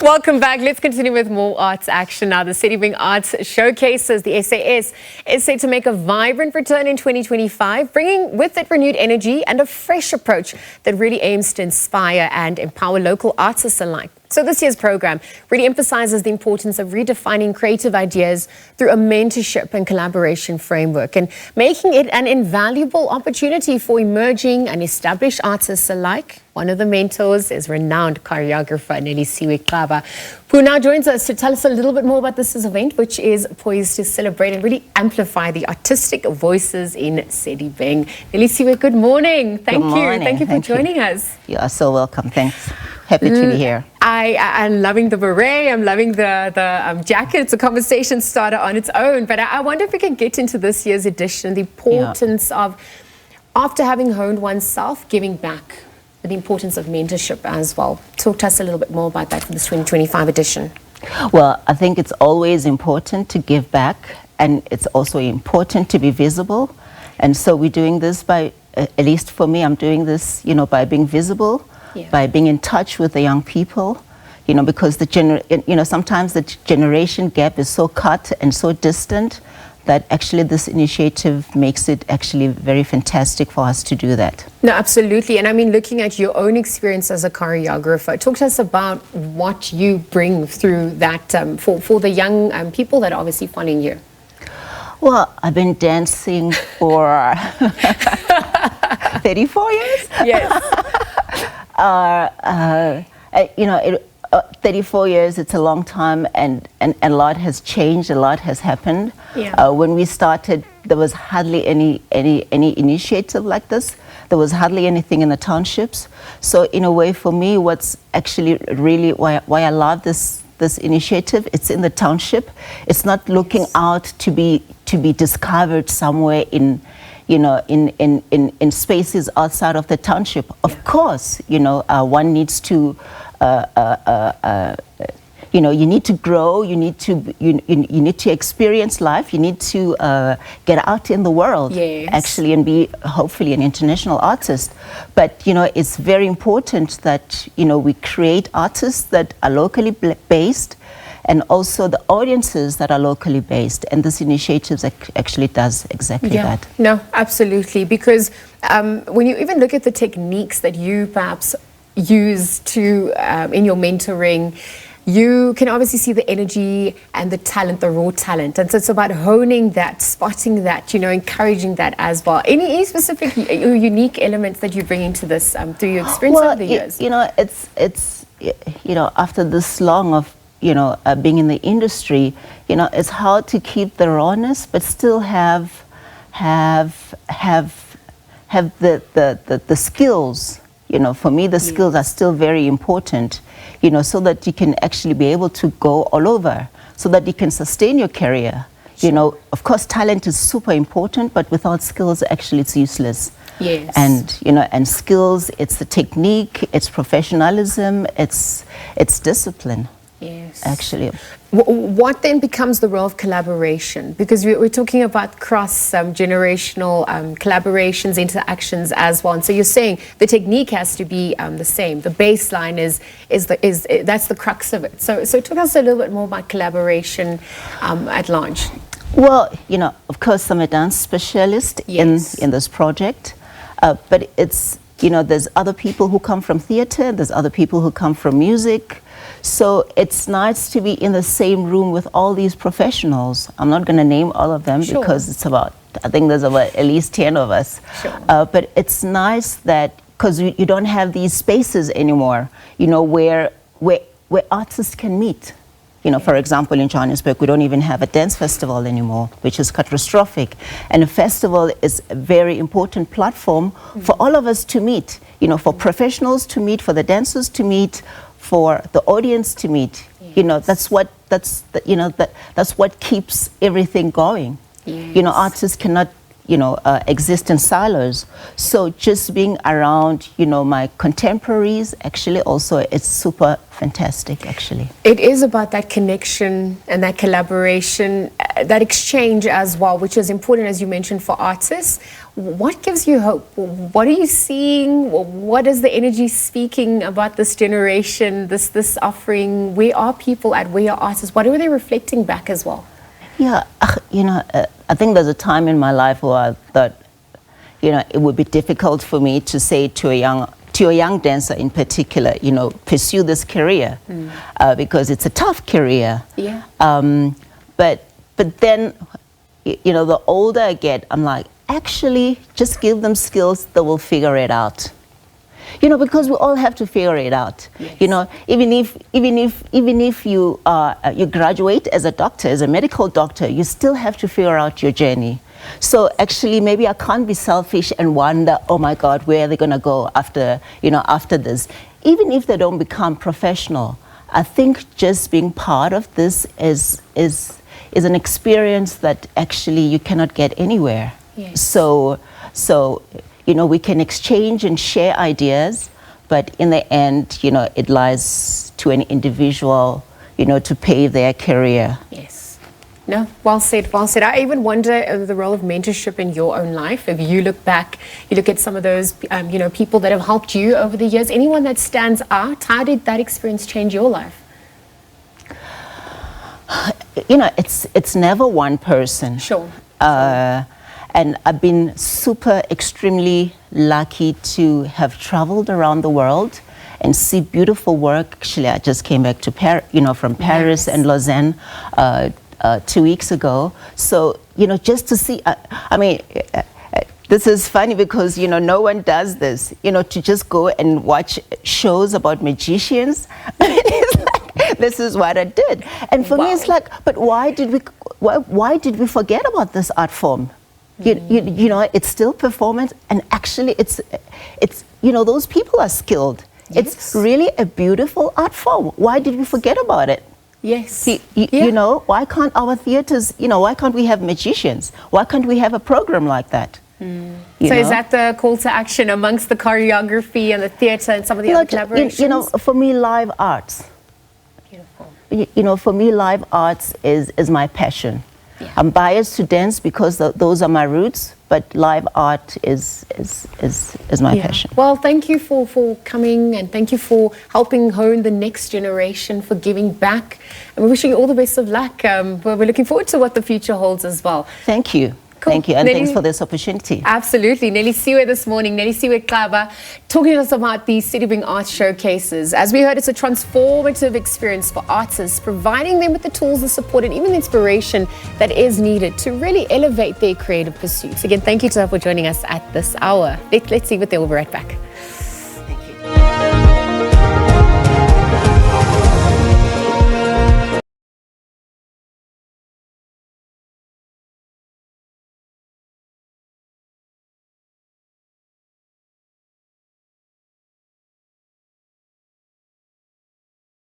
Welcome back. Let's continue with more arts action now. The Sedibeng Arts Showcases, the SAS, is set to make a vibrant return in 2025, bringing with it renewed energy and a fresh approach that really aims to inspire and empower local artists alike. So this year's program really emphasizes the importance of redefining creative ideas through a mentorship and collaboration framework and making it an invaluable opportunity for emerging and established artists alike. One of the mentors is renowned choreographer Nelisiwe Xaba, who now joins us to tell us a little bit more about this event, which is poised to celebrate and really amplify the artistic voices in Sedibeng. Nelisiwe, good morning. Thank you. Thank you for joining us. You are so welcome. Thanks. Happy to be here. I'm loving the beret. I'm loving the jacket. It's a conversation starter on its own. But I wonder if we can get into this year's edition, the importance of, after having honed oneself, giving back. The importance of mentorship as well. Talk to us a little bit more about that for this 2025 edition. Well, I think it's always important to give back, and it's also important to be visible. And so we're doing this by, at least for me, I'm doing this, by being visible, by being in touch with the young people, because sometimes the generation gap is so cut and so distant that actually this initiative makes it actually very fantastic for us to do that. No, absolutely. And I mean, looking at your own experience as a choreographer, talk to us about what you bring through that for the young people that are obviously following you. Well, I've been dancing for 34 years. Yes. 34 years, it's a long time, and a lot has changed, a lot has happened. Yeah. When we started, there was hardly any initiative like this. There was hardly anything in the townships. So in a way, for me, what's actually really why I love this initiative, it's in the township. It's not looking out to be discovered somewhere in spaces outside of the township. Of course, one needs to you need to grow, you need to experience life, you need to get out in the world, actually, and be hopefully an international artist. But it's very important that we create artists that are locally based, and also the audiences that are locally based. And this initiative actually does exactly that. No, absolutely. Because when you even look at the techniques that you perhaps use to in your mentoring, you can obviously see the energy and the talent, the raw talent. And so it's about honing that, spotting that, encouraging that as well. Any specific unique elements that you bring into this through your experience over the years? It's after this long of being in the industry, it's hard to keep the rawness, but still have the skills. For me, the skills are still very important, so that you can actually be able to go all over, so that you can sustain your career. Of course, talent is super important, but without skills, actually, it's useless. Yes. And skills, it's the technique, it's professionalism, it's discipline. Yes. Actually. What then becomes the role of collaboration? Because we're talking about cross-generational collaborations, interactions as well. And so you're saying the technique has to be the same. The baseline that's the crux of it. So talk us a little bit more about collaboration at large. Well, of course, I'm a dance specialist in this project, but it's there's other people who come from theater, there's other people who come from music. So it's nice to be in the same room with all these professionals. I'm not going to name all of them because it's I think there's about at least 10 of us. Sure. But it's nice that, because you don't have these spaces anymore, where artists can meet. For example, in Johannesburg, we don't even have a dance festival anymore, which is catastrophic. And a festival is a very important platform for all of us to meet, for professionals to meet, for the dancers to meet, for the audience to meet. That's what keeps everything going. Artists cannot exist in silos. So just being around my contemporaries, actually also it's super fantastic. Actually, it is about that connection and that collaboration. that exchange as well, which is important, as you mentioned, for artists. What gives you hope? What are you seeing? What is the energy speaking about this generation, this offering? Where are people at? Where are artists? What are they reflecting back as well? Yeah, I think there's a time in my life where I thought, it would be difficult for me to say to a young dancer in particular, pursue this career because it's a tough career. Yeah. But then, the older I get, I'm like, actually, just give them skills, they will figure it out. Because we all have to figure it out. Yes. Even if you graduate as a doctor, as a medical doctor, you still have to figure out your journey. So actually, maybe I can't be selfish and wonder, oh my God, where are they going to go after this? Even if they don't become professional, I think just being part of this is an experience that actually you cannot get anywhere. Yes. So we can exchange and share ideas, but in the end, it lies to an individual, to pave their career. Yes. No, well said, well said. I even wonder the role of mentorship in your own life. If you look back, you look at some of those, people that have helped you over the years, anyone that stands out, how did that experience change your life? It's never one person. Sure. And I've been extremely lucky to have traveled around the world and see beautiful work. Actually, I just came back to from Paris and Lausanne 2 weeks ago. So, just to see, this is funny because, no one does this, to just go and watch shows about magicians. It's like, this is what I did. And for me, it's like, but why did we forget about this art form? It's still performance, and actually it's those people are skilled. Yes. It's really a beautiful art form. Why did we forget about it? Yes. Why can't our theaters, why can't we have magicians? Why can't we have a program like that? So is that the call to action amongst the choreography and the theater and some of the other collaborations? For me, live arts. Beautiful. For me, live arts is my passion. Yeah. I'm biased to dance because those are my roots, but live art is my passion. Well, thank you for coming, and thank you for helping hone the next generation, for giving back. And we're wishing you all the best of luck. We're looking forward to what the future holds as well. Thank you. Cool. Thank you, and thanks for this opportunity. Absolutely. Nelisiwe this morning, Nelisiwe Xaba, talking to us about the Sedibeng Arts Showcases. As we heard, it's a transformative experience for artists, providing them with the tools, the support, and even the inspiration that is needed to really elevate their creative pursuits. Again, thank you to her for joining us at this hour. Let's see what they will be right back.